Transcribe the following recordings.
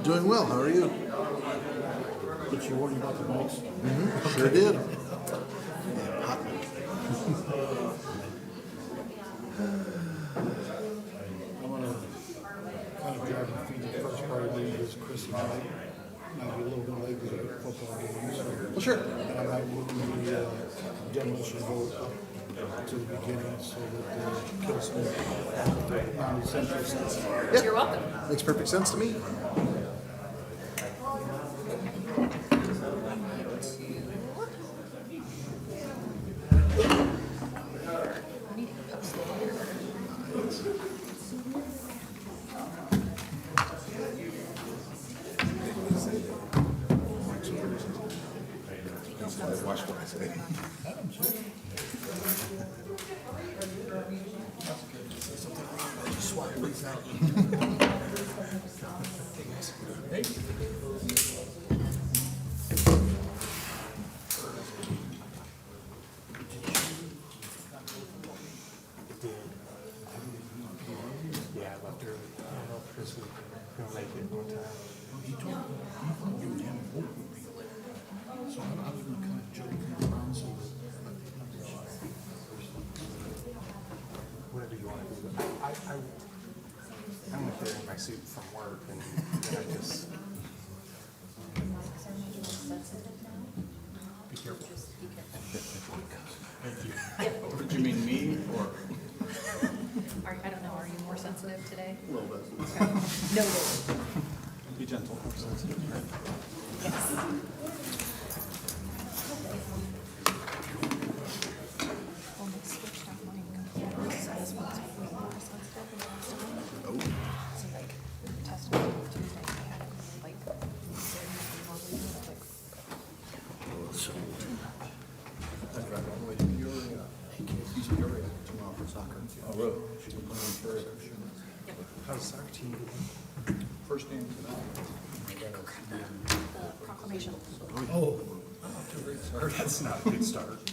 Doing well. How are you? Did you warn you about the bikes? Mm-hmm. Sure did. I want to kind of drive my feet the first part of the game is Chris and I might be a little bit late because of football games. Well, sure. And I might move the demolition vote up to the beginning so that kids can not essential. Yeah. You're welcome. Makes perfect sense to me. Watch what I say. Swap these out. Yeah, I left early. I don't know if Chris was gonna make it on time. He told me you and him both would be late. So I was going to kind of joke around so that Whatever you want to do. I'm up there in my suit from work, and then I just be careful. Thank you. Did you mean me or? I don't know, are you more sensitive today? A little bit. Okay. Noted. Be gentle. Yes. Well, they switched out mine completely, so this one's way more sensitive than last time. So like, tested on Tuesday, I had it like, I drive all the way to Peoria. He's in Peoria tomorrow for soccer. Oh, really? She's been playing in Peoria. How's the soccer team doing? First game tonight. the proclamation. oh, That's not a good start.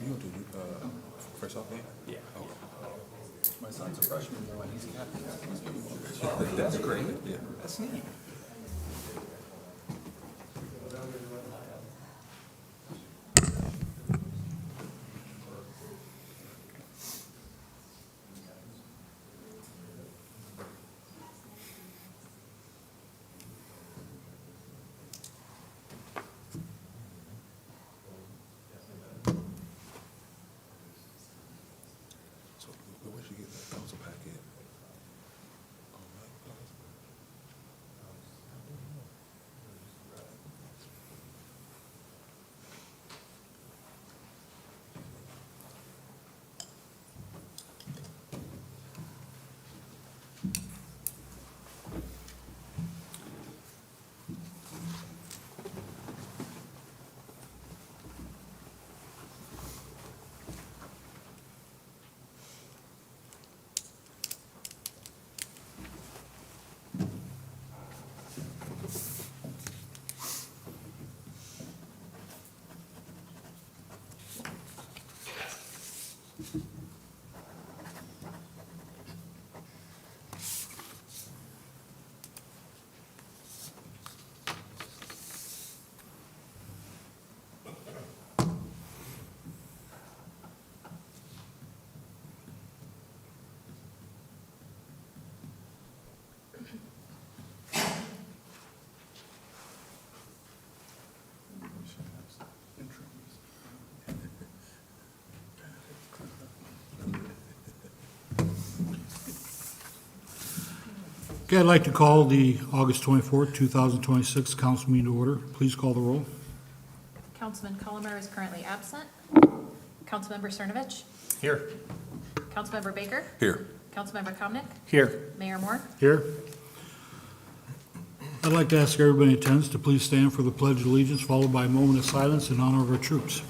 You go to first off game? Yeah. Oh. My son's a freshman, though, and he's captain. That's great. Yeah. That's neat. So where should you get that council packet? Oh, Okay, I'd like to call the August 24th, 2026 council meeting to order. Please call the roll. Councilman Colomer is currently absent. Councilmember Cernovich. Here. Councilmember Baker. Here. Councilmember Comnic. Here. Mayor Moore. Here. I'd like to ask everybody in attendance to please stand for the Pledge of Allegiance, followed by a moment of silence in honor of our troops.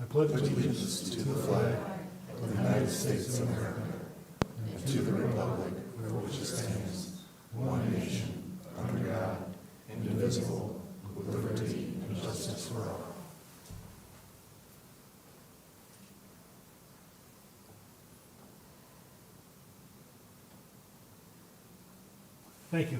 I pledge allegiance to the flag of the United States of America and to the republic for which it stands, one nation, under God, indivisible, with liberty and justice for all. Thank you.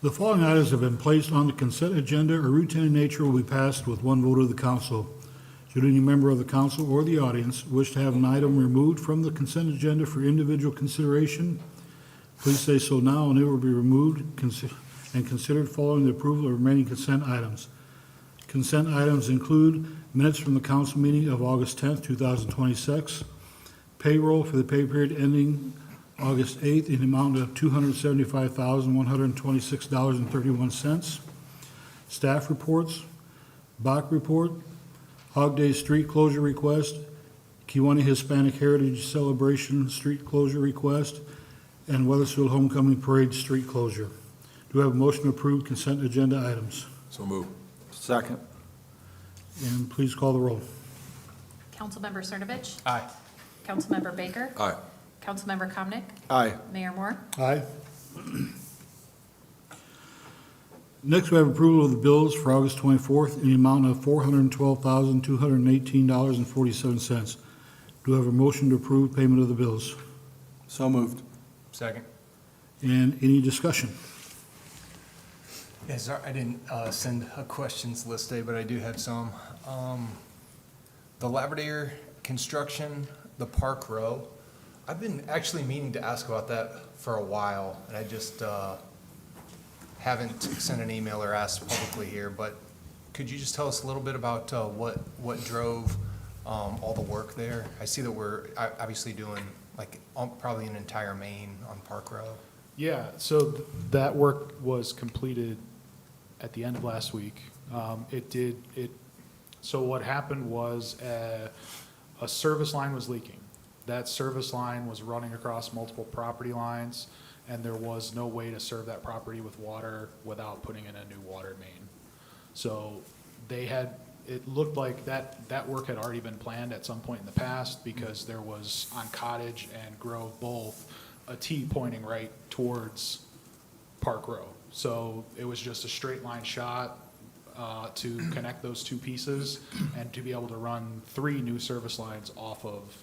The following items have been placed on the consent agenda or routine in nature will be passed with one vote of the council. Should any member of the council or the audience wish to have an item removed from the consent agenda for individual consideration, please say so now and it will be removed and considered following the approval of remaining consent items. Consent items include minutes from the council meeting of August 10th, 2026, payroll for the pay period ending August 8th in the amount of $275,126.31, staff reports, Bach report, Hog Day street closure request, Kewanee Hispanic Heritage Celebration street closure request, and Weathersfield Homecoming Parade street closure. Do I have a motion to approve consent agenda items? So move. Second. And please call the roll. Councilmember Cernovich. Aye. Councilmember Baker. Aye. Councilmember Comnic. Aye. Mayor Moore. Aye. Next, we have approval of the bills for August 24th in the amount of $412,218.47. Do I have a motion to approve payment of the bills? So moved. Second. And any discussion? Yes, I didn't send a questions list today, but I do have some. The Laverdere construction, the Park Row, I've been actually meaning to ask about that for a while, and I just haven't sent an email or asked publicly here, but could you just tell us a little bit about what drove all the work there? I see that we're obviously doing like probably an entire main on Park Row. Yeah, so that work was completed at the end of last week. So what happened was a service line was leaking. That service line was running across multiple property lines, and there was no way to serve that property with water without putting in a new water main. So it looked like that work had already been planned at some point in the past, because there was on Cottage and Grove both a T pointing right towards Park Row. So it was just a straight line shot to connect those two pieces and to be able to run 3 new service lines off of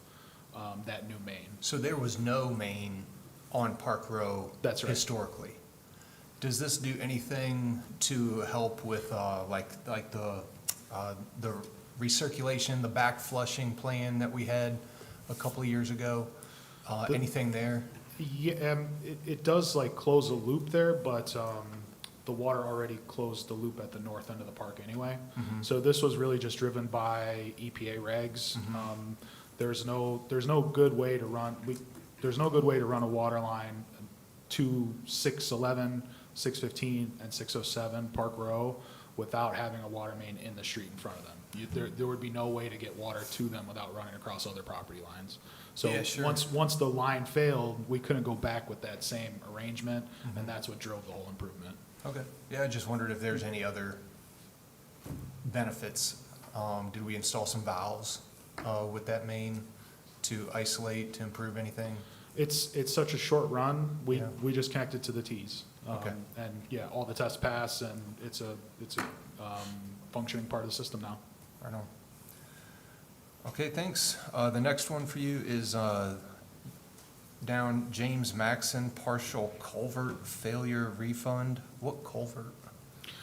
that new main. So there was no main on Park Row. That's right. Historically. Does this do anything to help with like the recirculation, the back flushing plan that we had a couple of years ago? Anything there? Yeah, it does like close a loop there, but the water already closed the loop at the north end of the park anyway. So this was really just driven by EPA regs. There's no good way to run a water line to 611, 615, and 607 Park Row without having a water main in the street in front of them. There would be no way to get water to them without running across other property lines. So Yeah, sure. once the line failed, we couldn't go back with that same arrangement, and that's what drove the whole improvement. Okay. Yeah, I just wondered if there's any other benefits. Did we install some valves with that main to isolate, to improve anything? It's such a short run. We Yeah. we just connected to the T's. Okay. And yeah, all the tests pass, and it's a functioning part of the system now. Right on. Okay, thanks. The next one for you is down James Maxon partial culvert failure refund. What culvert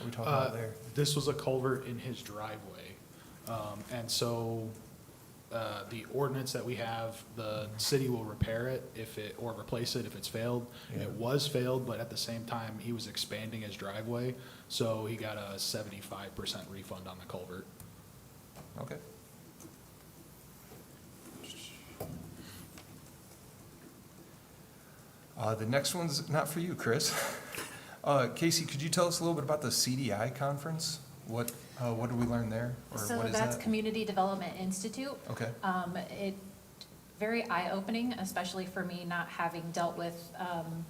are we talking about there? This was a culvert in his driveway. And so the ordinance that we have, the city will repair it or replace it if it's failed. Yeah. It was failed, but at the same time, he was expanding his driveway, so he got a 75% refund on the culvert. Okay. The next one's not for you, Chris. Casey, could you tell us a little bit about the CDI conference? What did we learn there? Or So what is that's that? Community Development Institute. Okay. It, very eye-opening, especially for me not having dealt with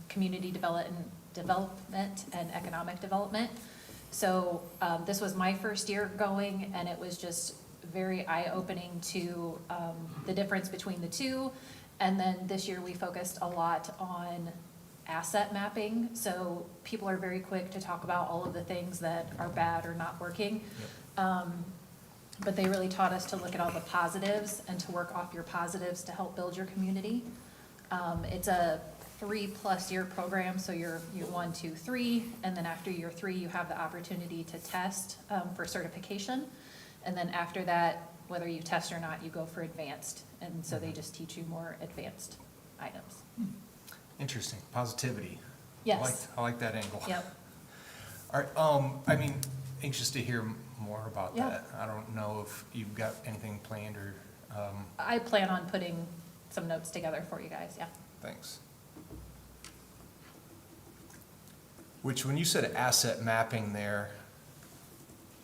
community development and economic development. So this was my first year going, and it was just very eye-opening to the difference between the two. And then this year, we focused a lot on asset mapping. So people are very quick to talk about all of the things that are bad or not working. But they really taught us to look at all the positives and to work off your positives to help build your community. It's a 3+ year program, so you're 1, 2, 3, and then after year 3, you have the opportunity to test for certification. And then after that, whether you test or not, you go for advanced. And so they just teach you more advanced items. Interesting. Positivity. Yes. I like that angle. Yep. All right, I mean, anxious to hear more about Yeah. that. I don't know if you've got anything planned or, I plan on putting some notes together for you guys, yeah. thanks. Which, when you said asset mapping there,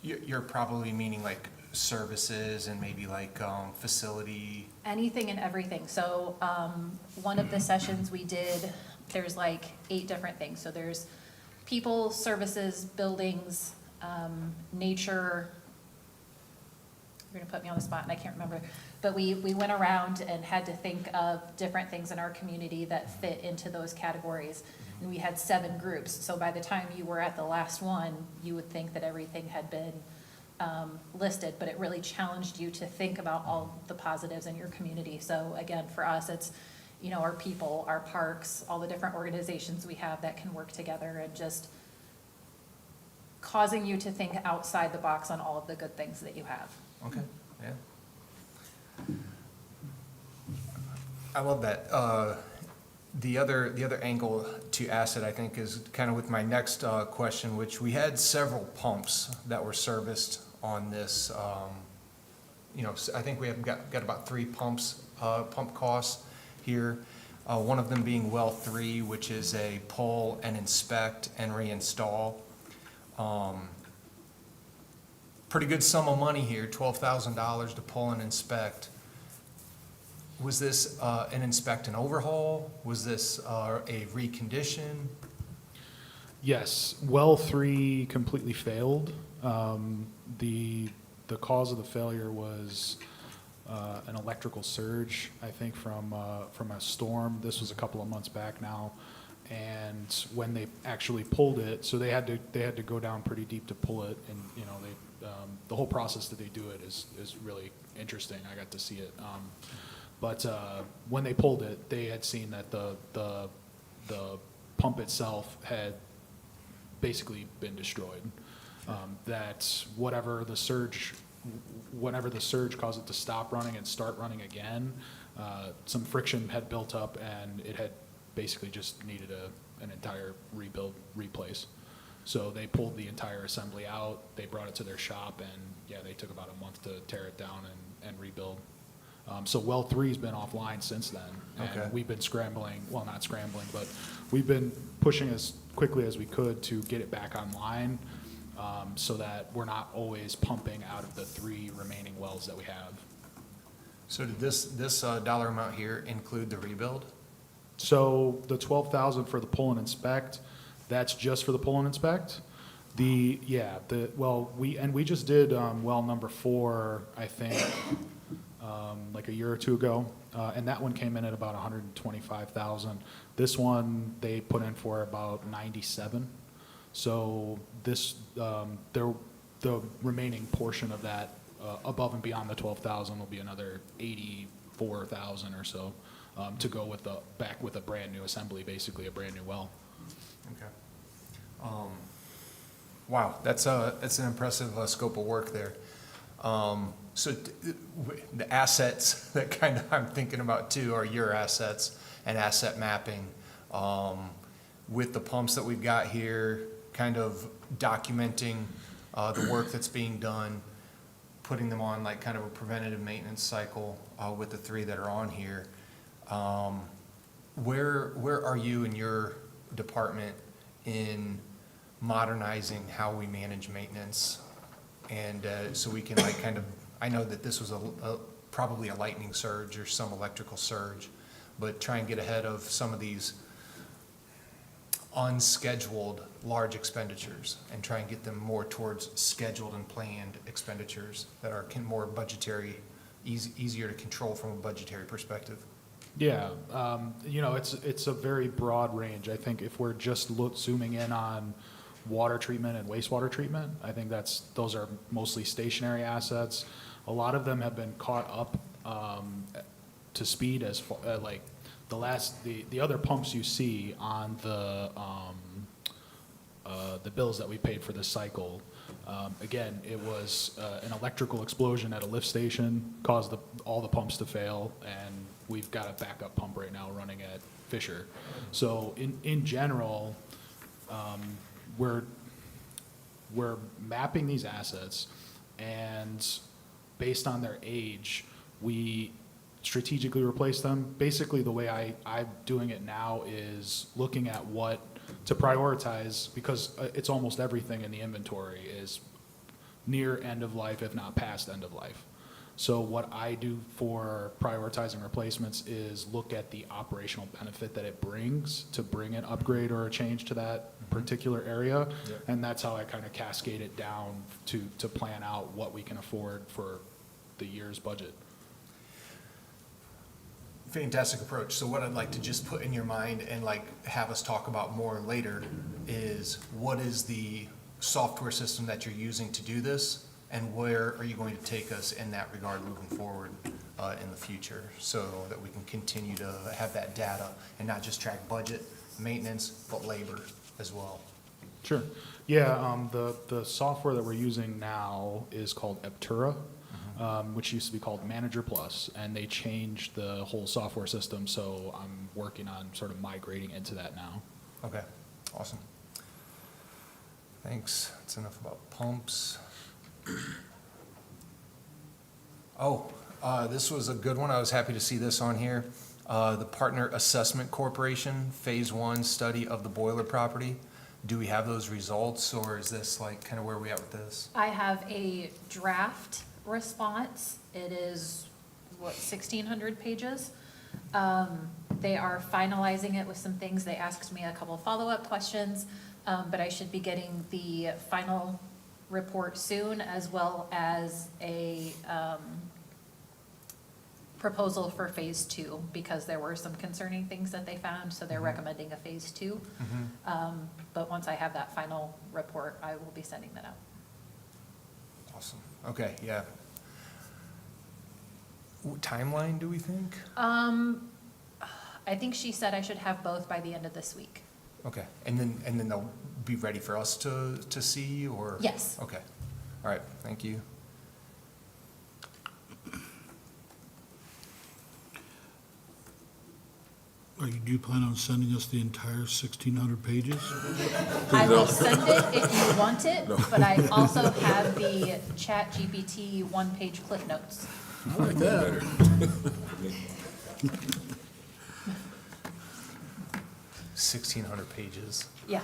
you're probably meaning like services and maybe like facility. Anything and everything. So one of the sessions we did, there's like 8 different things. So there's people, services, buildings, nature. You're gonna put me on the spot and I can't remember. But we went around and had to think of different things in our community that fit into those categories. And we had 7 groups. So by the time you were at the last one, you would think that everything had been listed, but it really challenged you to think about all the positives in your community. So again, for us, it's, our people, our parks, all the different organizations we have that can work together and just causing you to think outside the box on all of the good things that you have. Okay, yeah. I love that. The other angle to asset, I think, is kind of with my next question, which we had several pumps that were serviced on this. I think we have got about 3 pumps, pump costs here. One of them being well 3, which is a pull and inspect and reinstall. Pretty good sum of money here, $12,000 to pull and inspect. Was this an inspect and overhaul? Was this a recondition? Yes, well 3 completely failed. The cause of the failure was an electrical surge, I think, from a storm. This was a couple of months back now, and when they actually pulled it, so they had to go down pretty deep to pull it, and the whole process that they do it is really interesting. I got to see it, but when they pulled it, they had seen that the pump itself had basically been destroyed. That whenever the surge caused it to stop running and start running again, some friction had built up and it had basically just needed an entire replace. So they pulled the entire assembly out, they brought it to their shop, and they took about a month to tear it down and rebuild. So well 3's been offline since then, and Okay. we've been scrambling, well, not scrambling, but we've been pushing as quickly as we could to get it back online, so that we're not always pumping out of the 3 remaining wells that we have. So did this dollar amount here include the rebuild? So the 12,000 for the pull and inspect, that's just for the pull and inspect. We just did well number 4, I think, like a year or 2 ago, and that one came in at about 125,000. This one they put in for about 97. So this the remaining portion of that above and beyond the 12,000 will be another 84,000 or so to go with with a brand new assembly, basically a brand new well. Okay. Wow, that's an impressive scope of work there. So the assets that kind of I'm thinking about too are your assets and asset mapping. With the pumps that we've got here, kind of documenting the work that's being done, putting them on like kind of a preventative maintenance cycle with the 3 that are on here. Where are you in your department in modernizing how we manage maintenance? And so we can like kind of, I know that this was probably a lightning surge or some electrical surge, but try and get ahead of some of these unscheduled large expenditures and try and get them more towards scheduled and planned expenditures that are more budgetary, easier to control from a budgetary perspective. Yeah, it's a very broad range. I think if we're just zooming in on water treatment and wastewater treatment, I think those are mostly stationary assets. A lot of them have been caught up to speed as far, like the other pumps you see on the bills that we paid for this cycle. Again, it was an electrical explosion at a lift station, caused all the pumps to fail, and we've got a backup pump right now running at Fisher. So in general, we're mapping these assets, and based on their age, we strategically replace them. Basically, the way I'm doing it now is looking at what to prioritize, because it's almost everything in the inventory is near end of life, if not past end of life. So what I do for prioritizing replacements is look at the operational benefit that it brings to bring an upgrade or a change to that particular area. Yep. And that's how I kind of cascade it down to plan out what we can afford for the year's budget. Fantastic approach. So what I'd like to just put in your mind and like have us talk about more later is what is the software system that you're using to do this, and where are you going to take us in that regard moving forward in the future, so that we can continue to have that data and not just track budget, maintenance, but labor as well. Sure. Yeah, the software that we're using now is called Eptura, which used to be called Manager Plus, and they changed the whole software system, so I'm working on sort of migrating into that now. Okay, awesome. Thanks. That's enough about pumps. Oh, this was a good one. I was happy to see this on here. The Partner Assessment Corporation, Phase 1 study of the boiler property. Do we have those results, or is this like kind of where we at with this? I have a draft response. It is, 1,600 pages. They are finalizing it with some things. They asked me a couple of follow-up questions, but I should be getting the final report soon, as well as a proposal for phase 2, because there were some concerning things that they found, so they're recommending a phase 2. But once I have that final report, I will be sending that out. Awesome. Okay, yeah. Timeline, do we think? I think she said I should have both by the end of this week. Okay, and then they'll be ready for us to see, or? Yes. Okay, all right, thank you. Do you plan on sending us the entire 1,600 pages? I will send it if you want it, but I also have the ChatGPT one-page clip notes. I like that. 1,600 pages. Yeah,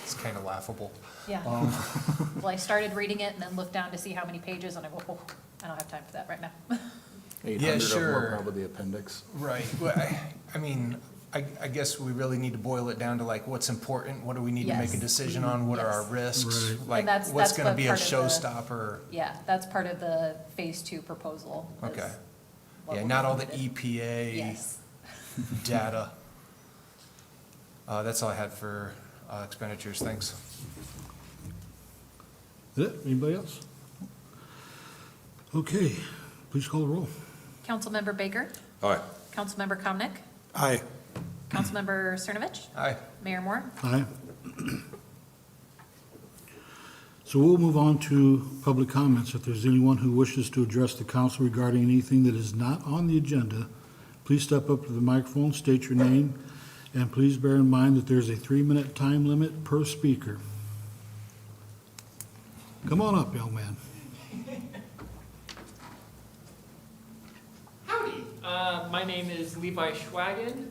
It's kind of laughable. yeah. Well, I started reading it and then looked down to see how many pages, and I go, oh, I don't have time for that right now. 800 of them sure. are probably the appendix. Right. Well, I mean, I guess we really need to boil it down to like what's important, what do we need to make a Yes. decision on, what are our Yes. risks? Right. Like, And that's what's gonna what be a part of the- showstopper? Yeah, that's part of the phase 2 proposal. is Okay. what Yeah, will not be all the included. EPA Yes. data. That's all I had for expenditures, thanks. Is it? Anybody else? Okay, please call the roll. Councilmember Baker, Aye. Councilmember Comnic, Aye. Councilmember Cernovich, Aye. Mayor Moore. Aye. So we'll move on to public comments. If there's anyone who wishes to address the council regarding anything that is not on the agenda, please step up to the microphone, state your name, and please bear in mind that there's a 3-minute time limit per speaker. Come on up, young man. Howdy, my name is Levi Schwagen.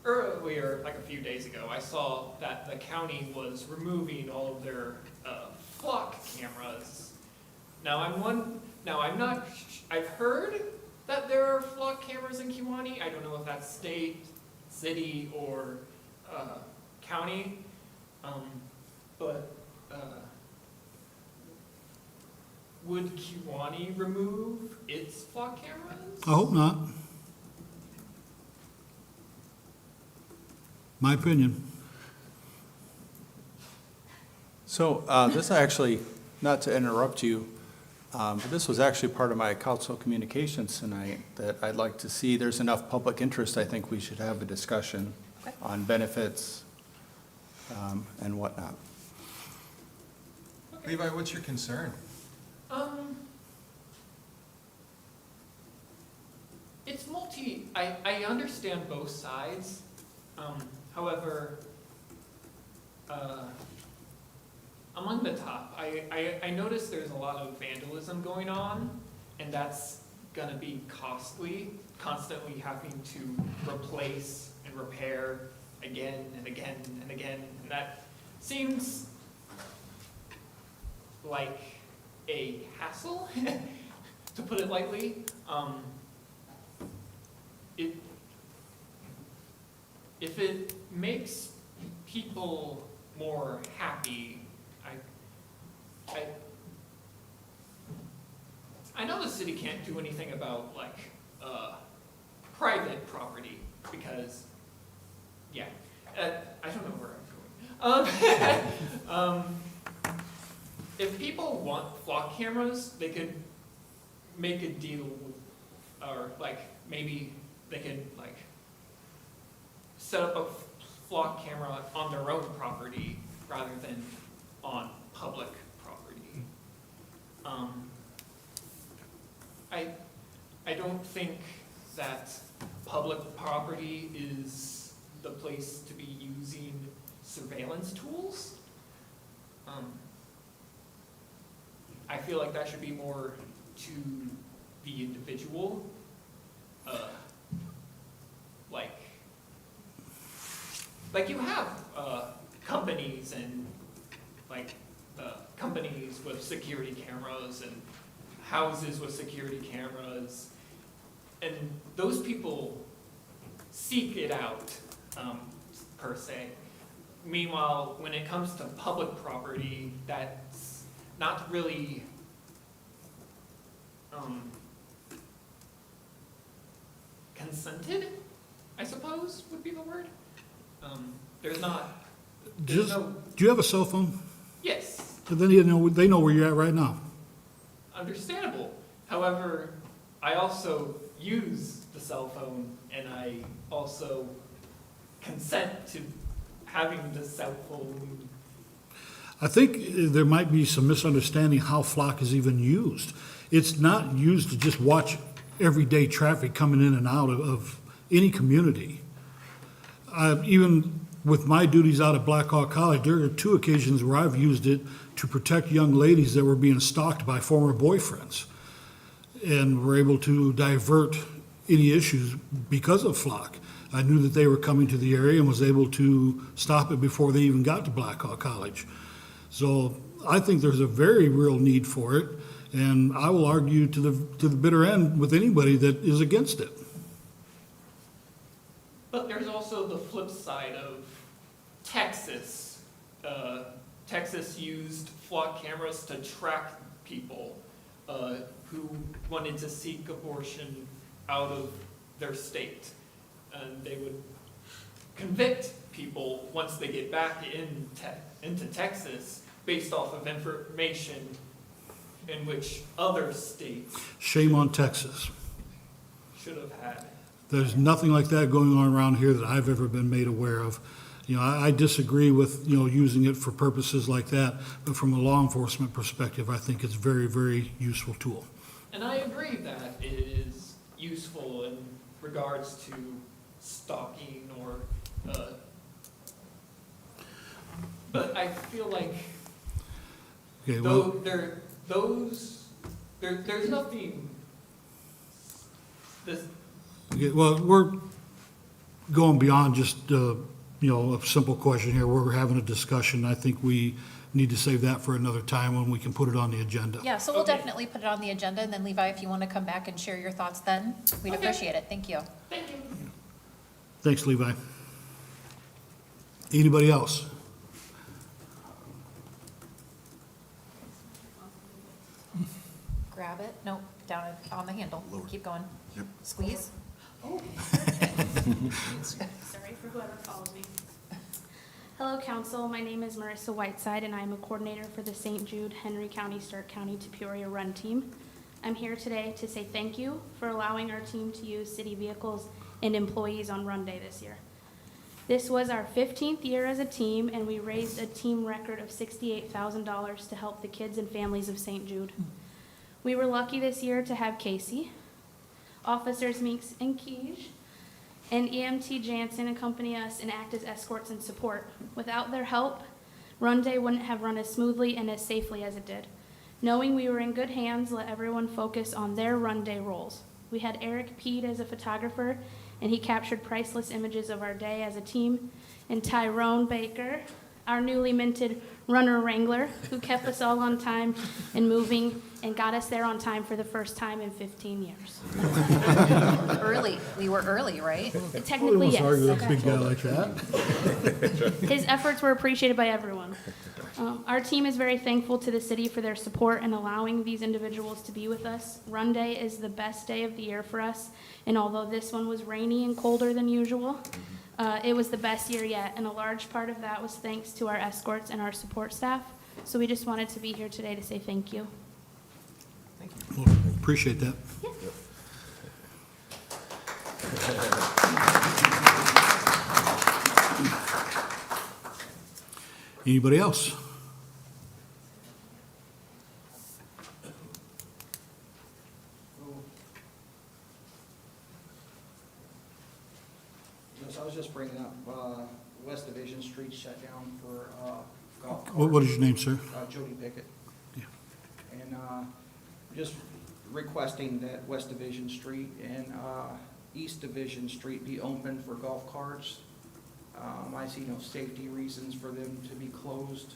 Earlier, like a few days ago, I saw that the county was removing all of their flock cameras. I've heard that there are flock cameras in Kewanee. I don't know if that's state, city, or county, but would Kewanee remove its flock cameras? I hope not. My opinion. So this actually, not to interrupt you, but this was actually part of my council communications tonight, that I'd like to see, there's enough public interest, I think we should have a discussion Okay. on benefits and whatnot. Levi, what's your concern? It's I understand both sides. However, among the top, I noticed there's a lot of vandalism going on, and that's gonna be costly, constantly having to replace and repair again and again and again, and that seems like a hassle, to put it lightly. If it makes people more happy, I know the city can't do anything about like private property because, yeah, I don't know where I'm going. If people want flock cameras, they could make a deal with, or like maybe they could like set up a flock camera on their own property rather than on public property. I don't think that public property is the place to be using surveillance tools. I feel like that should be more to the individual. Like you have companies and companies with security cameras and houses with security cameras, and those people seek it out per se. Meanwhile, when it comes to public property, that's not really consented, I suppose would be the word. There's Just, no, do you have a cell phone? yes, Then they know where you're at right now. understandable. However, I also use the cell phone and I also consent to having the cell phone. I think there might be some misunderstanding how flock is even used. It's not used to just watch everyday traffic coming in and out of any community. Even with my duties out at Black Hawk College, there are 2 occasions where I've used it to protect young ladies that were being stalked by former boyfriends. And were able to divert any issues because of flock. I knew that they were coming to the area and was able to stop it before they even got to Black Hawk College. So I think there's a very real need for it, and I will argue to the bitter end with anybody that is against it. But there's also the flip side of Texas. Texas used flock cameras to track people who wanted to seek abortion out of their state. And they would convict people once they get back into Texas based off of information in which other states Shame on Texas. should have had. There's nothing like that going on around here that I've ever been made aware of. I disagree with, using it for purposes like that, but from a law enforcement perspective, I think it's a very, very useful tool. And I agree that it is useful in regards to stalking or, but I feel like Okay, though well, there's nothing, this, okay, well, we're going beyond just, a simple question here. We're having a discussion. I think we need to save that for another time when we can put it on the agenda. Yeah, so we'll Okay. definitely put it on the agenda, and then Levi, if you want to come back and share your thoughts then, we'd Okay. appreciate it. Thank you. thank you. Thanks, Levi. Anybody else? Grab it. Nope, down on the handle. Keep going. Yep. Squeeze. Sorry for whoever followed me. Hello, council. My name is Marissa Whiteside, and I am a coordinator for the St. Jude Henry County, Stark County to Peoria Run Team. I'm here today to say thank you for allowing our team to use city vehicles and employees on Run Day this year. This was our 15th year as a team, and we raised a team record of $68,000 to help the kids and families of St. Jude. We were lucky this year to have Casey, Officers Meeks and Key, and EMT Jansen accompany us and act as escorts and support. Without their help, Run Day wouldn't have run as smoothly and as safely as it did. Knowing we were in good hands let everyone focus on their Run Day roles. We had Eric Peed as a photographer, and he captured priceless images of our day as a team, and Tyrone Baker, our newly minted runner wrangler, who kept us all on time and moving and got us there on time for the first time in 15 years. Early. We were early, right? Technically, Nobody wants to argue yes. with a big guy like that. His efforts were appreciated by everyone. Our team is very thankful to the city for their support in allowing these individuals to be with us. Run Day is the best day of the year for us, and although this one was rainy and colder than usual, it was the best year yet, and a large part of that was thanks to our escorts and our support staff. So we just wanted to be here today to say thank you. Well, appreciate that. Anybody else? Yes, I was just bringing up, West Division Street shut down for, golf carts. What is your name, sir? Jody Pickett. Yeah. And, just requesting that West Division Street and, East Division Street be open for golf carts. I see no safety reasons for them to be closed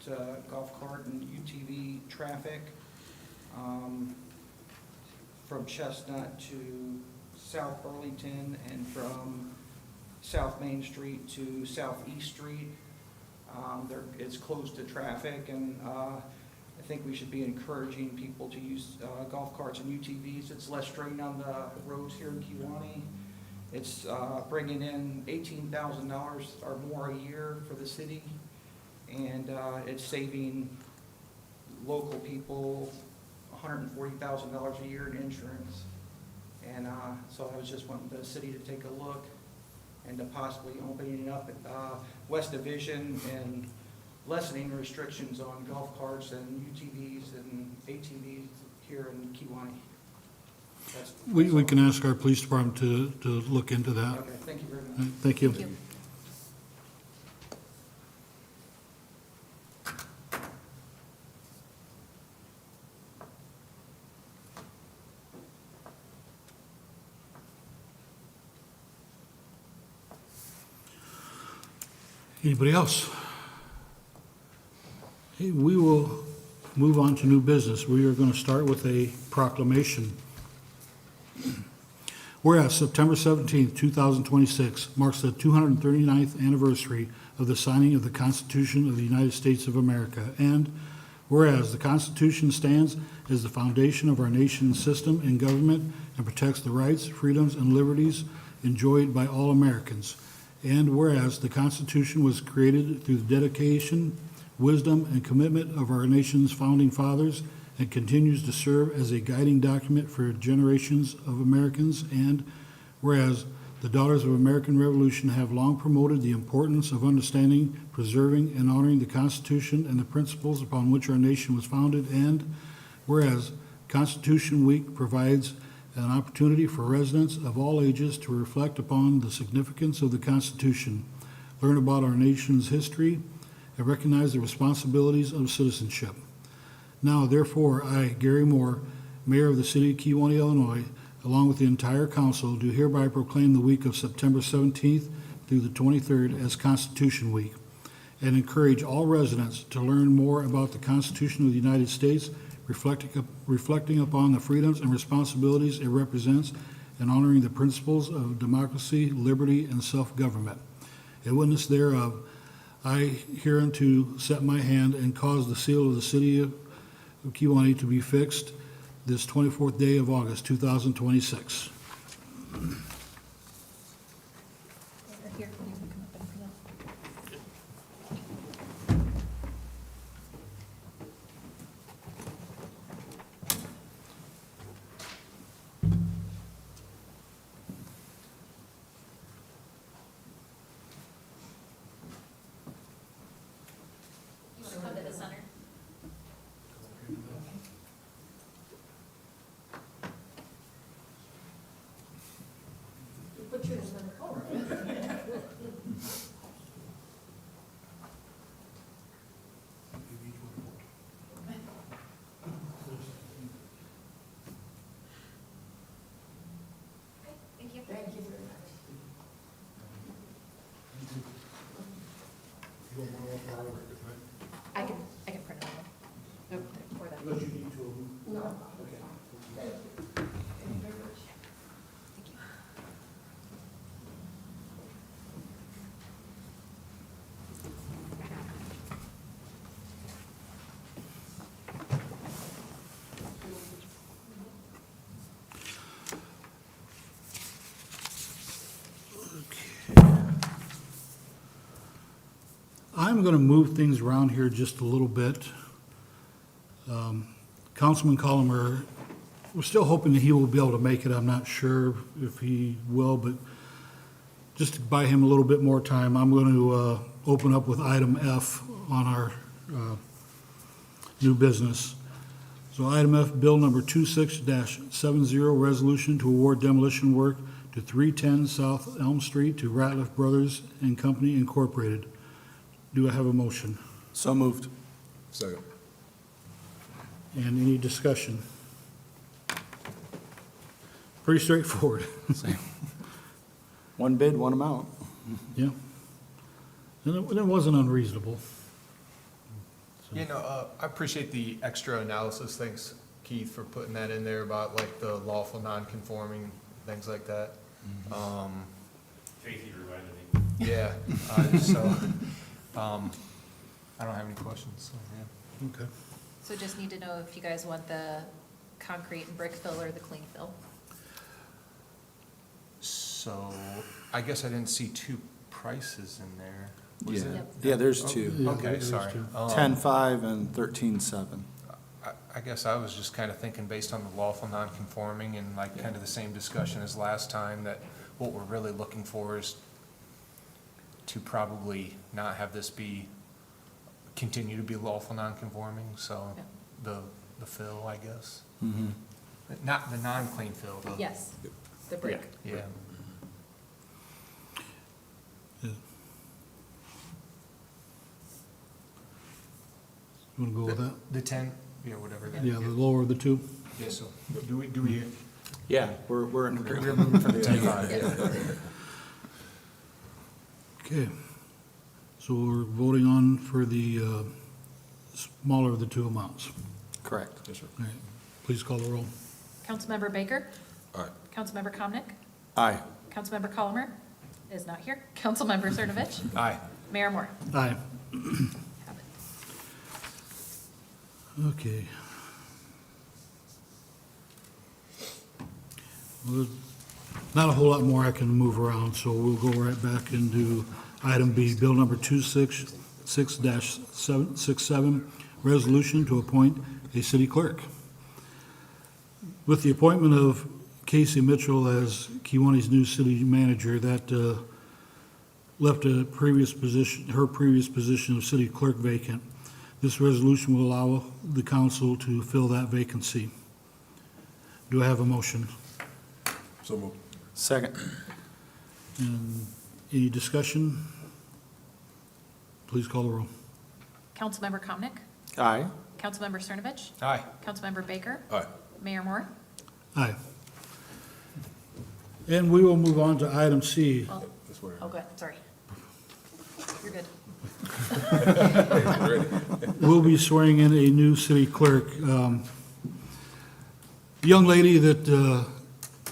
to golf cart and UTV traffic. From Chestnut to South Burlington and from South Main Street to Southeast Street. It's closed to traffic, and I think we should be encouraging people to use golf carts and UTVs. It's less strain on the roads here in Kewanee. It's bringing in $18,000 or more a year for the city, and it's saving local people $140,000 a year in insurance. And so I was just wanting the city to take a look and to possibly opening up West Division and lessening restrictions on golf carts and UTVs and ATVs here in Kewanee. We can ask our police department to look into that. Okay, thank you very much. Thank you. Thank you. Anybody else? Okay, we will move on to new business. We are going to start with a proclamation. Whereas September 17th, 2026 marks the 239th anniversary of the signing of the Constitution of the United States of America, and whereas the Constitution stands as the foundation of our nation's system and government and protects the rights, freedoms, and liberties enjoyed by all Americans, and whereas the Constitution was created through the dedication, wisdom, and commitment of our nation's founding fathers and continues to serve as a guiding document for generations of Americans, and whereas The Daughters of American Revolution have long promoted the importance of understanding, preserving, and honoring the Constitution and the principles upon which our nation was founded, and whereas Constitution Week provides an opportunity for residents of all ages to reflect upon the significance of the Constitution, learn about our nation's history, and recognize the responsibilities of citizenship. Now, therefore, I, Gary Moore, Mayor of the City of Kewanee, Illinois, along with the entire council, do hereby proclaim the week of September 17th through the 23rd as Constitution Week, and encourage all residents to learn more about the Constitution of the United States, reflecting upon the freedoms and responsibilities it represents, and honoring the principles of democracy, liberty, and self-government. A witness thereof, I hereunto set my hand and cause the seal of the City of Kewanee to be fixed this 24th day of August, 2026. Here, you can come up and present. You want to come to the center? Thank you. Thank you very much. I can print it out. Nope, for that. Unless you need two of them. No. Okay. Thank you very much. Thank you. I'm going to move things around here just a little bit. Councilman Colomer, we're still hoping that he will be able to make it. I'm not sure if he will, but just to buy him a little bit more time, I'm going to open up with item F on our new business. So item F, bill number 26-70, resolution to award demolition work to 310 South Elm Street to Ratliff Brothers and Company Incorporated. Do I have a motion? So moved. Second. And any discussion? Pretty straightforward. Same. One bid, one amount. Yeah. And it wasn't unreasonable. So- You know, I appreciate the extra analysis. Thanks, Keith, for putting that in there about like the lawful non-conforming, things like that. Tracy reminded me. Yeah, so, I don't have any questions, so, yeah. Okay. So just need to know if you guys want the concrete and brick fill or the clean fill. So, I guess I didn't see two prices in there. Was Yeah. it? Yep. Yeah, there's two. Yeah, Okay, there's sorry. two. 10.5 and 13.7. I guess I was just kind of thinking based on the lawful non-conforming and like kind of the same discussion as last time, that what we're really looking for is to probably not have this continue to be lawful non-conforming, so Yeah. the fill, I guess. Mm-hmm. Not the non-clean fill, though. Yes, the brick. Yeah. You want to go with that? The 10, yeah, whatever. Yeah, the lower of the two? Yeah, so do we, Yeah, we're in we're agreement. moving for the 10.5, yeah. Okay. So we're voting on for the smaller of the two amounts. Correct. Yes, sir. All right. Please call the roll. Councilmember Baker? Aye. Councilmember Comnic? Aye. Councilmember Colomer is not here. Councilmember Cernovich? Aye. Mayor Moore? Aye. Have it. Okay. Well, there's not a whole lot more I can move around, so we'll go right back into item B, bill number 266-67, resolution to appoint a city clerk. With the appointment of Casey Mitchell as Kewanee's new city manager. That left her previous position of city clerk vacant. This resolution will allow the council to fill that vacancy. Do I have a motion? So moved. Second. And any discussion? Please call the roll. Councilmember Comnic, Aye. Councilmember Cernovich, Aye. Councilmember Baker, Aye. Mayor Moore. Aye. And we will move on to item C. Well, That's where. oh, good, sorry. You're good. We'll be swearing in a new city clerk. Young lady that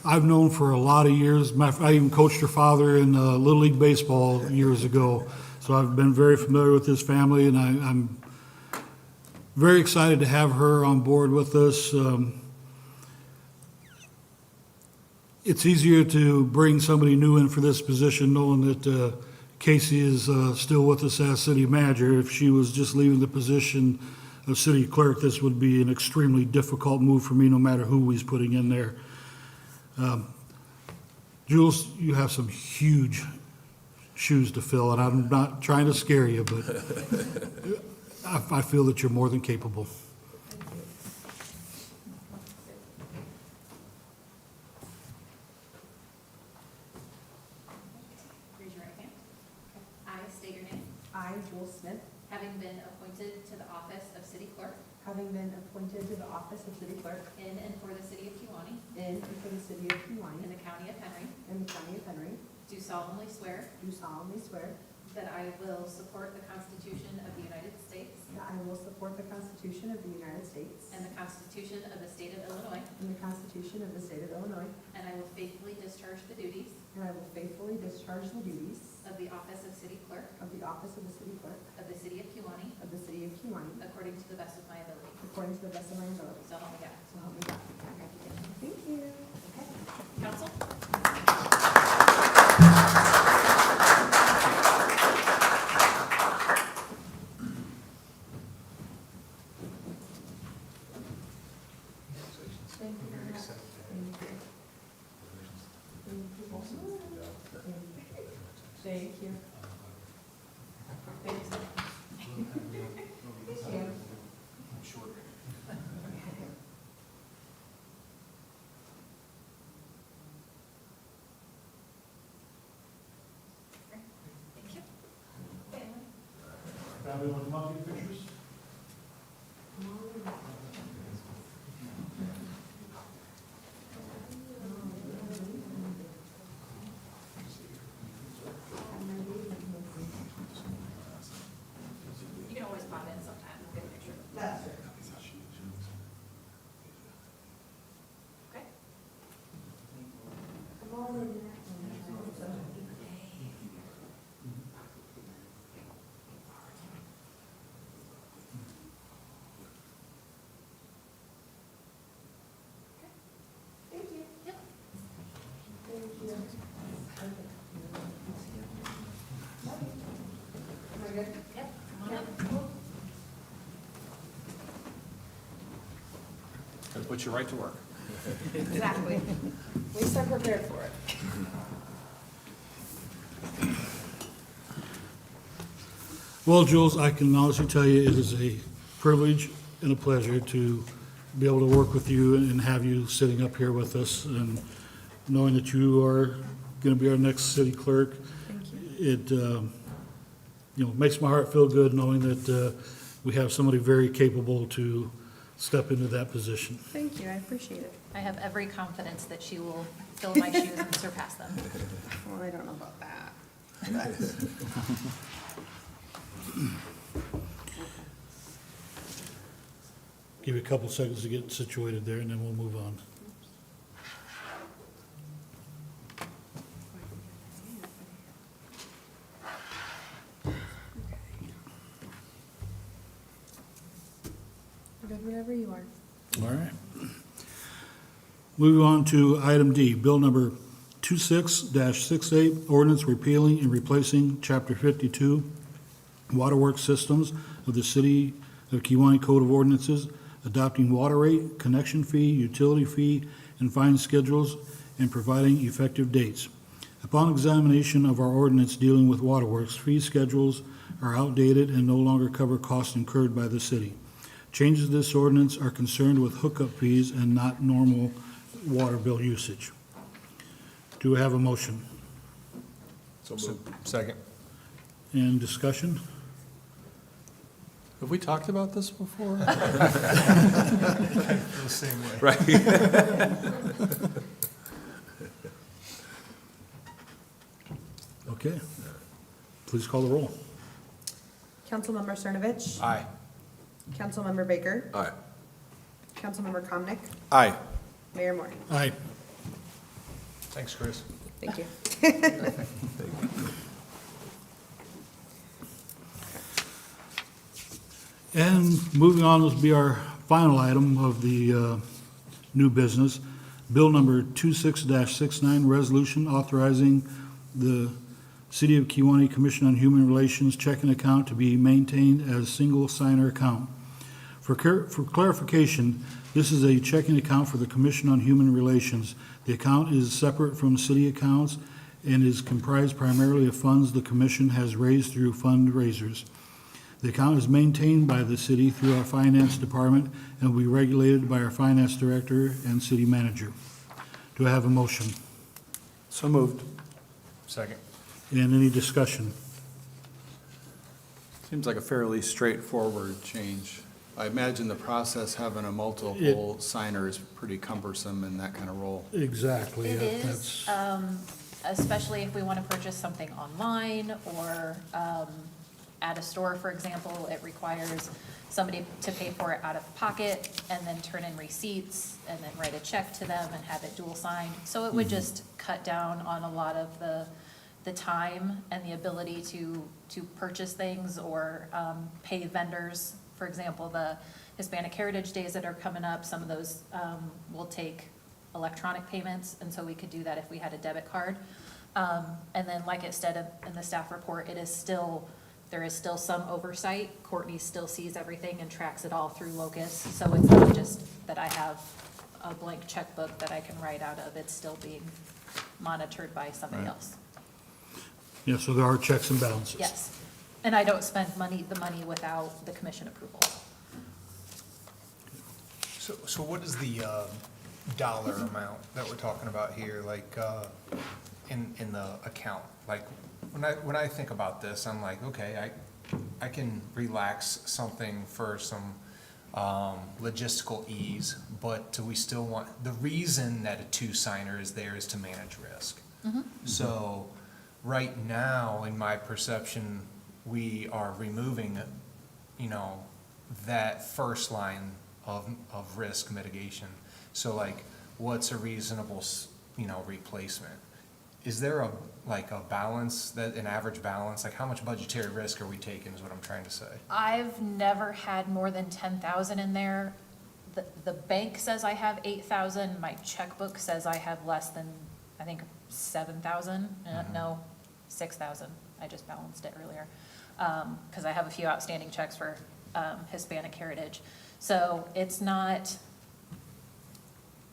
I've known for a lot of years. I even coached her father in Little League Baseball years ago. So I've been very familiar with this family, and I'm very excited to have her on board with us. It's easier to bring somebody new in for this position, knowing that Casey is still with us as city manager. If she was just leaving the position of city clerk, this would be an extremely difficult move for me, no matter who he's putting in there. Jules, you have some huge shoes to fill, and I'm not trying to scare you, but I feel that you're more than capable. Raise your right hand. I state your name. I, Joel Smith, Having been appointed to the office of city clerk having been appointed to the office of city clerk in and for the city of Kewanee in and for the city of in Kewanee the county of Henry, in the county of Henry, do solemnly swear do solemnly swear that I will support the Constitution of the United States that I will support the Constitution of the United States and the Constitution of the state of Illinois, and the Constitution of the state of Illinois, and I will faithfully discharge the duties and I will faithfully discharge the duties of the office of city clerk of the office of the city clerk of the city of Kewanee of the city of Kewanee according to the best of my ability. according to the best of my ability. So help me God. So help me God. Thank you. Council? Thank you very much. Thank you. Thank you. Yeah. Thank you. Family, want to come up and get pictures? You can always pop in sometime, we'll get a picture. That's right. Okay? Thank you. Yep. Thank you. Am I good? Yep, come on up. Gonna put you right to work. Exactly. At least I'm prepared for it. Well, Jules, I can honestly tell you, it is a privilege and a pleasure to be able to work with you and have you sitting up here with us, and knowing that you are going to be our next city clerk. Thank you. It, makes my heart feel good knowing that we have somebody very capable to step into that position. Thank you, I appreciate it. I have every confidence that she will fill my shoes and surpass them. Well, I don't know about that. Give you a couple seconds to get situated there, and then we'll move on. Good, whenever you are. All right. Moving on to item D, bill number 26-68, ordinance repealing and replacing Chapter 52, Waterworks Systems of the City of Kewanee Code of Ordinances, adopting water rate, connection fee, utility fee, and fine schedules and providing effective dates. Upon examination of our ordinance dealing with waterworks, fee schedules are outdated and no longer cover costs incurred by the city. Changes to this ordinance are concerned with hookup fees and not normal water bill usage. Do we have a motion So moved. Second. and discussion? Have we talked about this before? The same way. Right. Okay. Please call the roll. Councilmember Cernovich. Aye. Councilmember Baker. Aye. Councilmember Comnic. Aye. Mayor Moore. Aye. Thanks, Chris. Thank you. And moving on, this will be our final item of the new business. Bill number 26-69, resolution authorizing the City of Kewanee Commission on Human Relations checking account to be maintained as single signer account. For clarification, this is a checking account for the Commission on Human Relations. The account is separate from city accounts and is comprised primarily of funds the commission has raised through fundraisers. The account is maintained by the city through our finance department and will be regulated by our finance director and city manager. Do I have a motion? So moved. Second. And any discussion? Seems like a fairly straightforward change. I imagine the process having a multiple signer is pretty cumbersome in that kind of role. Exactly. It is, especially if we want to purchase something online or at a store, for example. It requires somebody to pay for it out of pocket and then turn in receipts and then write a check to them and have it dual signed. So it would just cut down on a lot of the time and the ability to purchase things or pay vendors. For example, the Hispanic Heritage Days that are coming up, some of those will take electronic payments, and so we could do that if we had a debit card. And then, like it said in the staff report, there is still some oversight. Courtney still sees everything and tracks it all through Locus. So it's not just that I have a blank checkbook that I can write out of. It's still being monitored by somebody else. Yeah, so there are checks and balances. Yes. And I don't spend the money without the commission approval. So what is the dollar amount that we're talking about here, like, in the account? Like, when I think about this, I'm like, okay, I can relax something for some logistical ease, but do we still want, the reason that a two-signer is there is to manage risk. So, right now, in my perception, we are removing, that first line of risk mitigation. So like, what's a reasonable, replacement? Is there a balance, an average balance? Like, how much budgetary risk are we taking is what I'm trying to say. I've never had more than 10,000 in there. The bank says I have 8,000. My checkbook says I have less than, I think, 7,000. No, 6,000. I just balanced it earlier. Because I have a few outstanding checks for Hispanic Heritage. So it's not,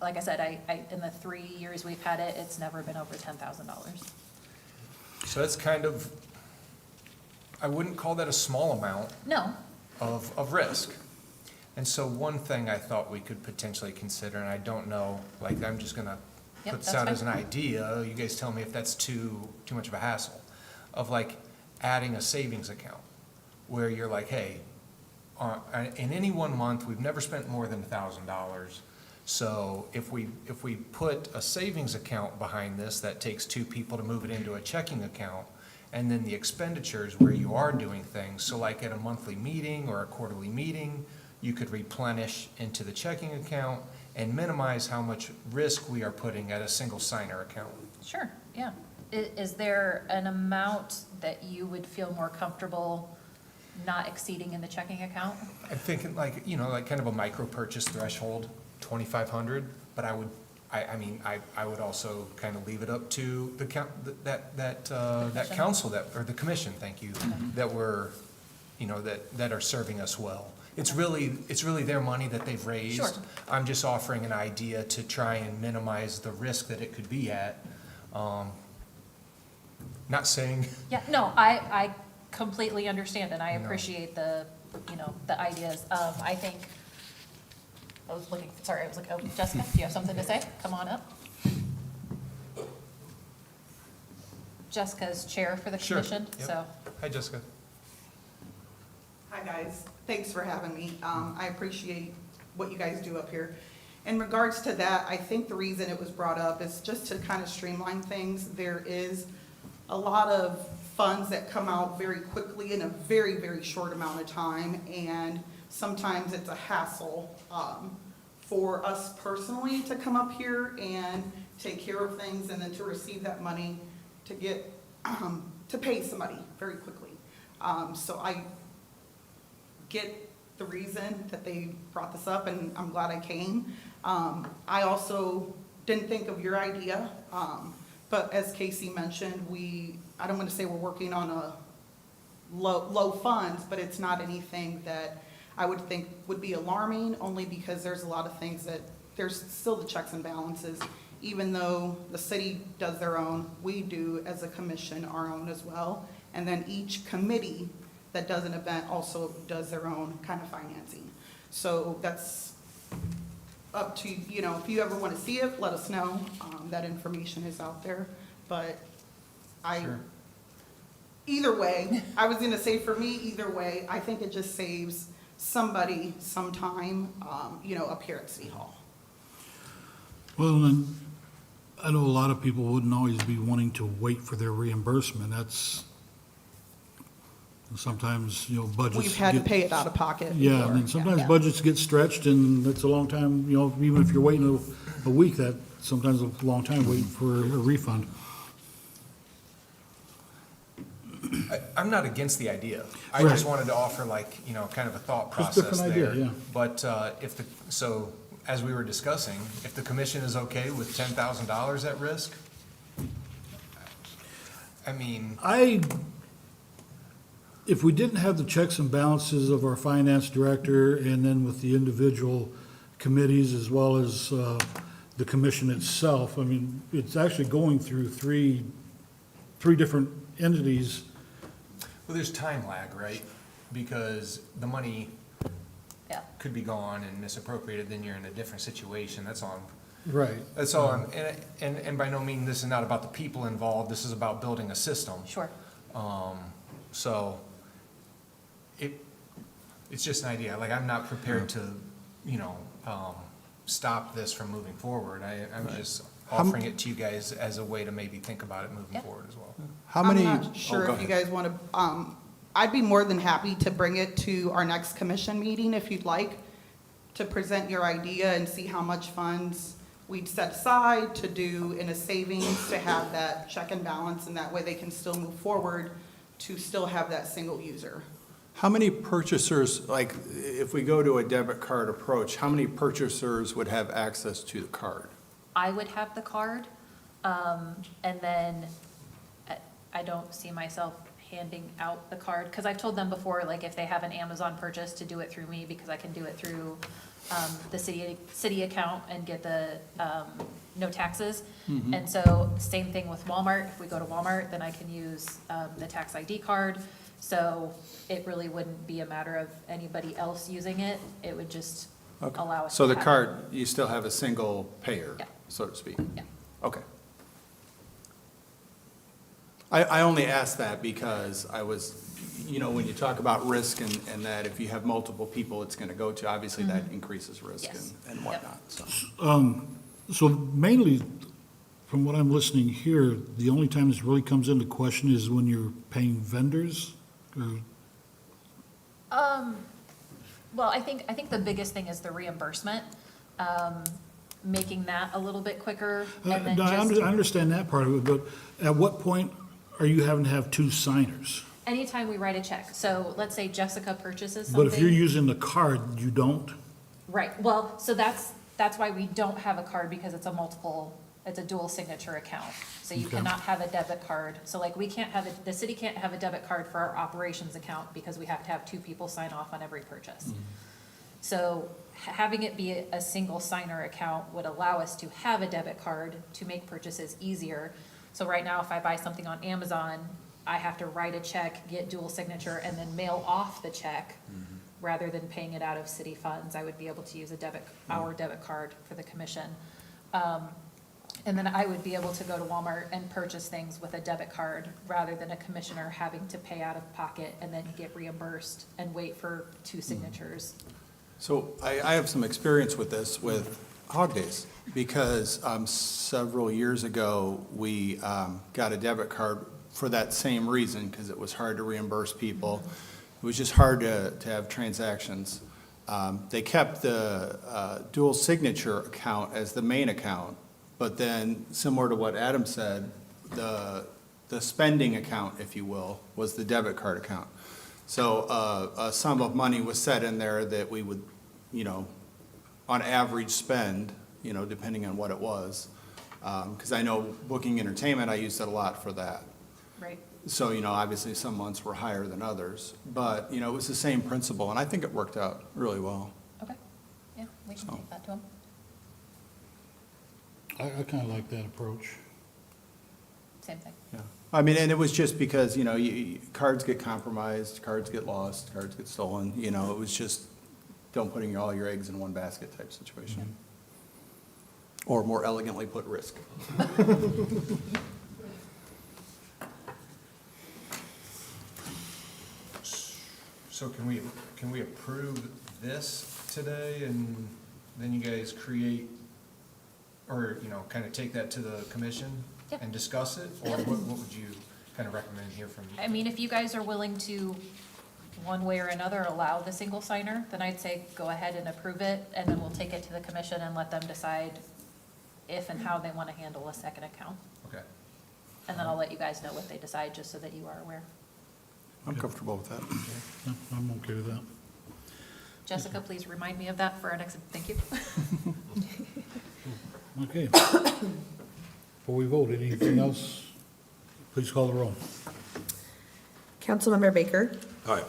like I said, I in the 3 years we've had it, it's never been over $10,000. So that's kind of, I wouldn't call that a small amount No, of risk. And so one thing I thought we could potentially consider, and I don't know, like, I'm just gonna Yep, put this that's out as an fine. idea, you guys tell me if that's too much of a hassle, of like adding a savings account, where you're like, hey, in any 1 month, we've never spent more than $1,000. So if we put a savings account behind this, that takes 2 people to move it into a checking account, and then the expenditures where you are doing things, so like at a monthly meeting or a quarterly meeting, you could replenish into the checking account and minimize how much risk we are putting at a single signer account. sure, yeah. Is there an amount that you would feel more comfortable not exceeding in the checking account? I'm thinking like kind of a micro purchase threshold, 2,500, but I would also kind of leave it up to the that council or the commission, thank you, that we're, that are serving us well. it's really their money that they've raised. Sure. I'm just offering an idea to try and minimize the risk that it could be at. Not saying, Yeah, no, I completely understand, and I appreciate the, the ideas. I think, I was looking, oh, Jessica, do you have something to say? Come on up. Jessica's chair for the Sure, commission, yep. so. hi Jessica. Hi, guys. Thanks for having me. I appreciate what you guys do up here. In regards to that, I think the reason it was brought up is just to kind of streamline things. There is a lot of funds that come out very quickly in a very, very short amount of time, and sometimes it's a hassle for us personally to come up here and take care of things and then to receive that money to get, to pay somebody very quickly. So I get the reason that they brought this up, and I'm glad I came. I also didn't think of your idea, but as Casey mentioned, I don't want to say we're working on a low funds, but it's not anything that I would think would be alarming, only because there's a lot of things that, there's still the checks and balances. Even though the city does their own, we do as a commission our own as well. And then each committee that does an event also does their own kind of financing. So that's up to, if you ever want to see it, let us know. That information is out there. But Sure. either way, I was gonna say, for me, either way, I think it just saves somebody some time, up here at City Hall. Well, then, I know a lot of people wouldn't always be wanting to wait for their reimbursement. That's, sometimes, budgets. We've had to get- pay it out of pocket. Yeah, before. and then sometimes Yeah. budgets get stretched, and it's a long time, even if you're waiting a week, that sometimes a long time waiting for a refund. I'm not against the idea. I Right. just wanted to offer kind of a thought Just process different idea, there. yeah. But so as we were discussing, if the commission is okay with $10,000 at risk, I mean, If we didn't have the checks and balances of our finance director, and then with the individual committees as well as the commission itself, it's actually going through three different entities. well, there's time lag, right? Because the money Yeah. could be gone and misappropriated, then you're in a different situation. That's all. Right. That's all. And by no means, this is not about the people involved. This is about building a system. Sure. So it's just an idea. Like, I'm not prepared to, stop this from moving forward. I'm just offering it to you guys as a way to maybe think about it moving Yeah. forward as well. How many? I'm not sure go if you ahead. guys want to, I'd be more than happy to bring it to our next commission meeting if you'd like, to present your idea and see how much funds we'd set aside to do in a savings to have that check and balance, and that way they can still move forward to still have that single user. How many purchasers, like, if we go to a debit card approach, how many purchasers would have access to the card? I would have the card, and then I don't see myself handing out the card, because I've told them before, like, if they have an Amazon purchase, to do it through me, because I can do it through the city account and get the no taxes. And so, same thing with Walmart. If we go to Walmart, then I can use the tax ID card. So it really wouldn't be a matter of anybody else using it. It would just Okay. allow us to So the have it. card, you still have a single payer, Yeah. so to speak? Yeah. Okay. I only asked that because I was, when you talk about risk and that if you have multiple people it's going to go to, obviously that increases risk Yes. and Yep. whatnot, so. So mainly, from what I'm listening here, the only time this really comes into question is when you're paying vendors? Or- Well, I think the biggest thing is the reimbursement, making that a little bit quicker, and then No, I just, understand that part of it, but at what point are you having to have two signers? anytime we write a check. So let's say Jessica purchases But if you're something. using the card, you don't? Right, well, so that's why we don't have a card, because it's a multiple it's a dual signature account. So you Okay. cannot have a debit card. So like we can't have, the city can't have a debit card for our operations account because we have to have 2 people sign off on every purchase. So having it be a single signer account would allow us to have a debit card to make purchases easier. So right now, if I buy something on Amazon, I have to write a check, get dual signature, and then mail off the check. Rather than paying it out of city funds, I would be able to use our debit card for the commission. And then I would be able to go to Walmart and purchase things with a debit card rather than a commissioner having to pay out of pocket and then get reimbursed and wait for 2 signatures. So I have some experience with this with Hog Days, because several years ago, we got a debit card for that same reason, because it was hard to reimburse people. It was just hard to have transactions. They kept the dual signature account as the main account, but then, similar to what Adam said, the spending account, if you will, was the debit card account. So a sum of money was set in there that we would, on average spend, depending on what it was. Because I know booking entertainment, I used it a lot for that. Right. So, obviously some months were higher than others, but, it was the same principle, and I think it worked out really well. Okay, yeah, we can So. take that to them. I kind of like that approach. Same thing. Yeah. I mean, and it was just because, cards get compromised, cards get lost, cards get stolen, it was just, don't put all your eggs in one basket type situation. Or more elegantly put, risk. So can we approve this today, and then you guys create, or, kind of take that to the commission? Yep. And discuss it? Or Yep. what would you kind of recommend here from? I mean, if you guys are willing to, one way or another, allow the single signer, then I'd say go ahead and approve it, and then we'll take it to the commission and let them decide if and how they want to handle a second account. Okay. And then I'll let you guys know what they decide, just so that you are aware. I'm comfortable with that. Yeah, I'm okay with that. Jessica, please remind me of that for our next, thank you. Okay. Before we vote, anything else? Please call the roll. Councilmember Baker, Aye.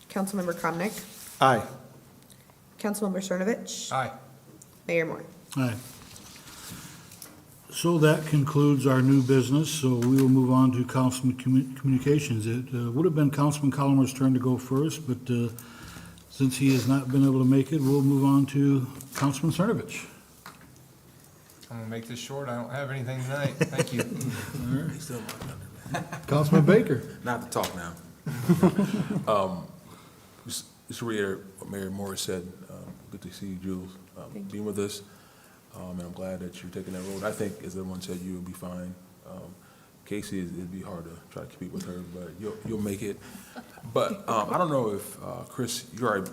Councilmember Comnic, Aye. Councilmember Cernovich, Aye. Mayor Moore. Aye. So that concludes our new business, so we will move on to Councilman Communications. It would have been Councilman Colomer's turn to go first, but since he has not been able to make it, we'll move on to Councilman Cernovich. I'm gonna make this short. I don't have anything tonight. Thank you. He's still my thunder, man. Councilman Baker. Not to talk now. Just to reiterate what Mayor Morris said, good to see you, Jules, being with us. And I'm glad that you're taking that road. I think, as everyone said, you'll be fine. Casey, it'd be hard to try to compete with her, but you'll make it. But I don't know if, Chris, you already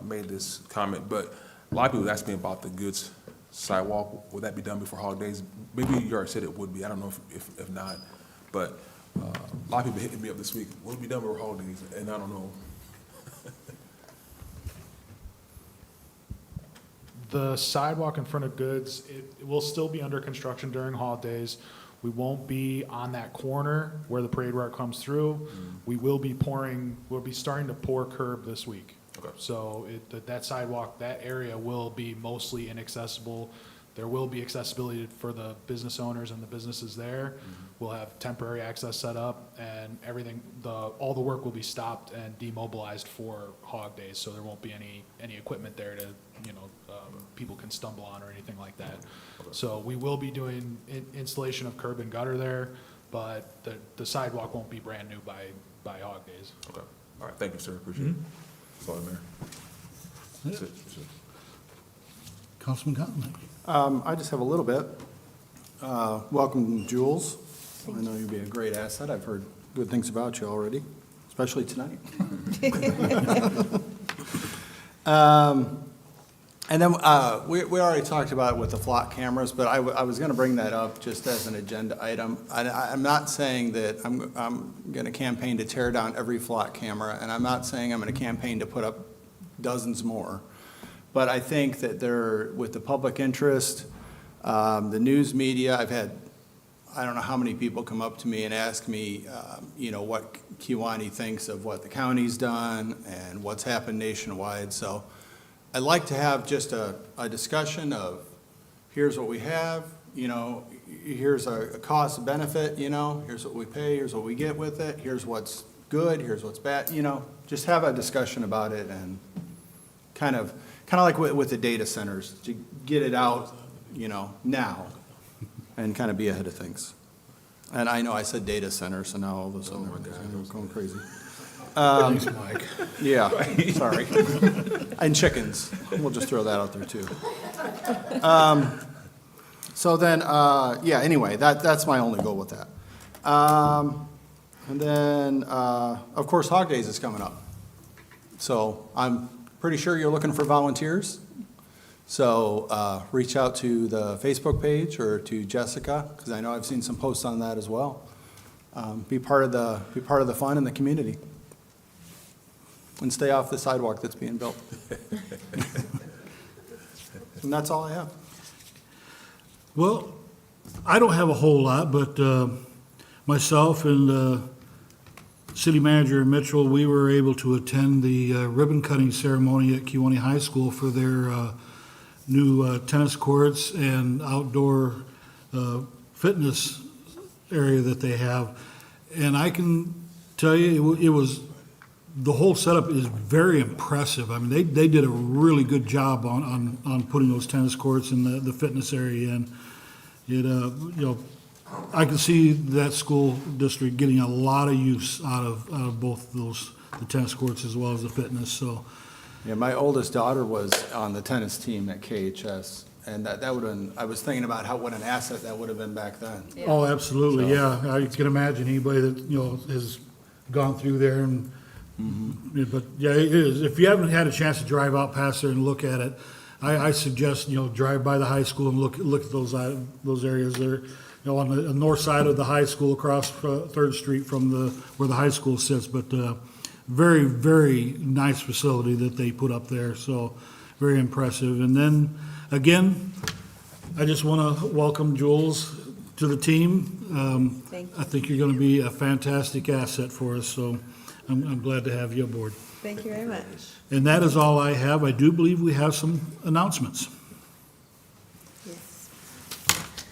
made this comment, but a lot of people ask me about the goods sidewalk. Would that be done before Hog Days? Maybe you already said it would be. I don't know if not. But a lot of people hitting me up this week. Will it be done before Hog Days? And I don't know. The sidewalk in front of Goods, it will still be under construction during holidays. We won't be on that corner where the parade route comes through. We will be we'll be starting to pour curb this week. Okay. So that sidewalk, that area will be mostly inaccessible. There will be accessibility for the business owners and the businesses there. We'll have temporary access set up, and everything, all the work will be stopped and demobilized for Hog Days, so there won't be any equipment there to, people can stumble on or anything like that. So we will be doing installation of curb and gutter there, but the sidewalk won't be brand new by Hog Days. Okay. All right. Thank you, sir. Appreciate it. That's all, Mayor. That's it. That's it. Councilman Cotton. I just have a little bit. Welcome, Jules. I know you'll be a great asset. I've heard good things about you already, especially tonight. And then we already talked about it with the flock cameras, but I was going to bring that up just as an agenda item. I'm not saying that I'm going to campaign to tear down every flock camera, and I'm not saying I'm going to campaign to put up dozens more. But I think that with the public interest, The news media, I've had, I don't know how many people come up to me and ask me, what Kewanee thinks of what the county's done and what's happened nationwide. So I'd like to have just a discussion of, here's what we have, here's a cost benefit, here's what we pay, here's what we get with it, here's what's good, here's what's bad, just have a discussion about it and kind of like with the data centers, to get it out, now and kind of be ahead of things. And I know I said data center, so now all of a sudden I'm going crazy. Thanks, Mike. Yeah, sorry. And chickens, we'll just throw that out there too. So then, anyway, that's my only goal with that. And then, of course, Hog Days is coming up. So I'm pretty sure you're looking for volunteers. So reach out to the Facebook page or to Jessica, because I know I've seen some posts on that as well. Be part of the fun in the community. And stay off the sidewalk that's being built. And that's all I have. Well, I don't have a whole lot, but myself and City Manager Mitchell, we were able to attend the ribbon cutting ceremony at Kewanee High School for their new tennis courts and outdoor fitness area that they have. And I can tell you, it was, the whole setup is very impressive. I mean, they did a really good job on putting those tennis courts and the fitness area in. It, I can see that school district getting a lot of use out of both those, the tennis courts as well as the fitness, so. Yeah, my oldest daughter was on the tennis team at KHS, and that would have been, I was thinking about what an asset that would have been back then. Oh, absolutely, So- yeah. I can imagine anybody that, has gone through there and, but yeah, it is. If you haven't had a chance to drive out past there and look at it, I suggest, drive by the high school and look at those areas there. On the north side of the high school across Third Street from where the high school sits, but very, very nice facility that they put up there, so very impressive. And then, again, I just want to welcome Jules to the team. Thank you. I think you're going to be a fantastic asset for us, so I'm glad to have you aboard. Thank you very much. And that is all I have. I do believe we have some announcements. Yes.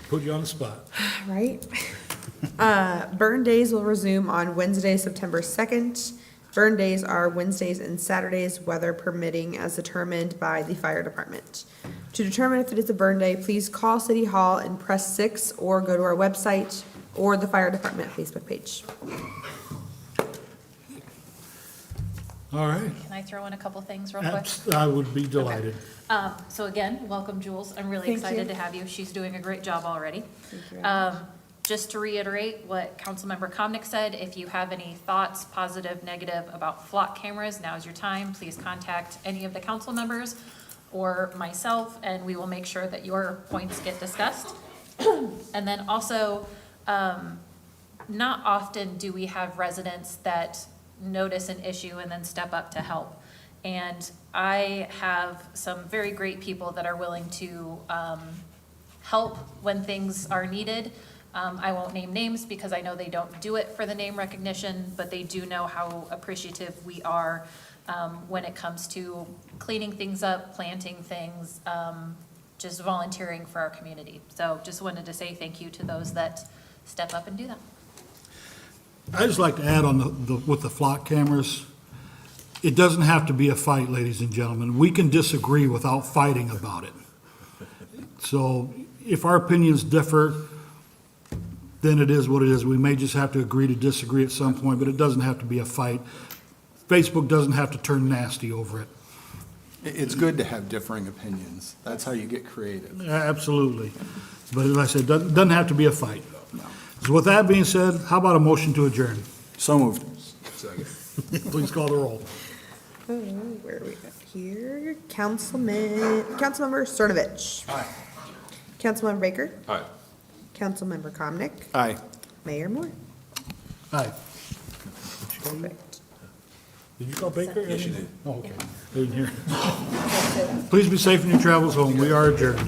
Put you on the spot. Right? Burn days will resume on Wednesday, September 2nd. Burn days are Wednesdays and Saturdays, weather permitting, as determined by the fire department. To determine if it is a burn day, please call City Hall and press 6 or go to our website or the fire department Facebook page. All right. Can I throw in a couple things real quick? I would be delighted. So again, welcome Jules. I'm really Thank excited you. to have you. She's doing a great job already. Thank you very much. Just to reiterate what Councilmember Comnic said, if you have any thoughts, positive, negative, about flock cameras, now's your time. Please contact any of the council members or myself, and we will make sure that your points get discussed. And then also, not often do we have residents that notice an issue and then step up to help. And I have some very great people that are willing to help when things are needed. I won't name names because I know they don't do it for the name recognition, but they do know how appreciative we are when it comes to cleaning things up, planting things, just volunteering for our community. So just wanted to say thank you to those that step up and do that. I'd just like to add on with the flock cameras, it doesn't have to be a fight, ladies and gentlemen. We can disagree without fighting about it. So if our opinions differ, then it is what it is. We may just have to agree to disagree at some point, but it doesn't have to be a fight. Facebook doesn't have to turn nasty over it. It's good to have differing opinions. That's how you get creative. Absolutely. But as I said, doesn't have to be a fight. So with that being said, how about a motion to adjourn? So moved. Second. Please call the roll. Oh, where are we at here? Councilmember Cernovich. Aye. Councilmember Baker. Aye. Councilmember Comnic. Aye. Mayor Moore. Aye. Perfect. Did you call Baker? Yes, you did. Oh, okay. Didn't hear. Please be safe in your travels home. We are adjourned.